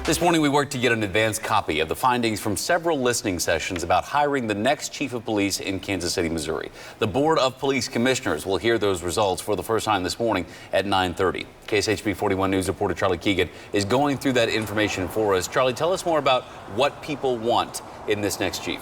This morning, we worked to get an advance copy of the findings from several listening sessions about hiring the next chief of police in Kansas City, Missouri. The Board of Police Commissioners will hear those results for the first time this morning at 9:30. KSHB 41 News reporter Charlie Keegan is going through that information for us. Charlie, tell us more about what people want in this next chief.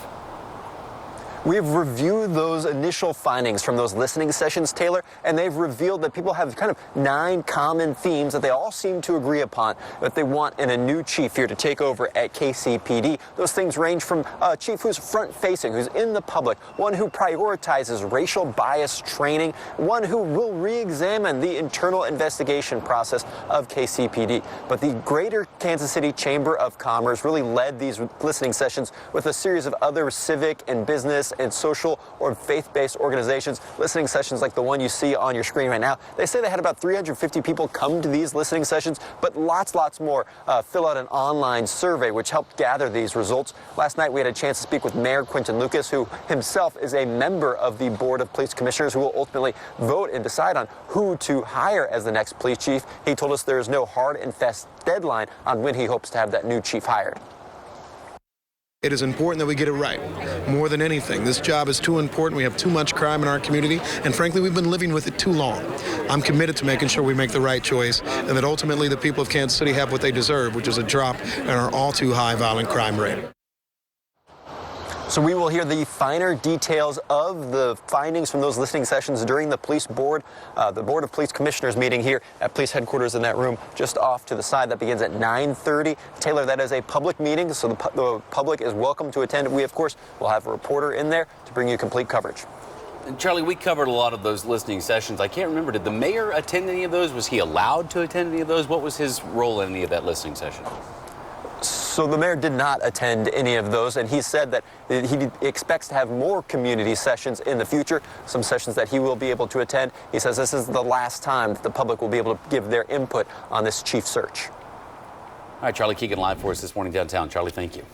We've reviewed those initial findings from those listening sessions, Taylor, and they've revealed that people have kind of 9 common themes that they all seem to agree upon that they want in a new chief here to take over at KCPD. Those things range from a chief who's front-facing, who's in the public, one who prioritizes racial bias training, one who will re-examine the internal investigation process of KCPD. But the Greater Kansas City Chamber of Commerce really led these listening sessions with a series of other civic and business and social or faith-based organizations. Listening sessions like the one you see on your screen right now. They say they had about 350 people come to these listening sessions, but lots more fill out an online survey which helped gather these results. Last night we had a chance to speak with Mayor Quinton Lucas, who himself is a member of the Board of Police Commissioners, who will ultimately vote and decide on who to hire as the next police chief. He told us there is no hard and fast deadline on when he hopes to have that new chief hired. It is important that we get it right. More than anything, this job is too important. We have too much crime in our community, and frankly, we've been living with it too long. I'm committed to making sure we make the right choice and that ultimately the people of Kansas City have what they deserve, which is a drop in our all too high violent crime rate. So we will hear the finer details of the findings from those listening sessions during the Board of Police Commissioners meeting here at police headquarters in that room just off to the side. That begins at 9:30. Taylor, that is a public meeting, so the public is welcome to attend. We, of course, will have a reporter in there to bring you complete coverage. And Charlie, we covered a lot of those listening sessions. I can't remember, did the mayor attend any of those? Was he allowed to attend any of those? What was his role in any of that listening session? So the mayor did not attend any of those, and he said that he expects to have more community sessions in the future, some sessions that he will be able to attend. He says this is the last time that the public will be able to give their input on this chief search. All right, Charlie Keegan live for us this morning downtown. Charlie, thank you.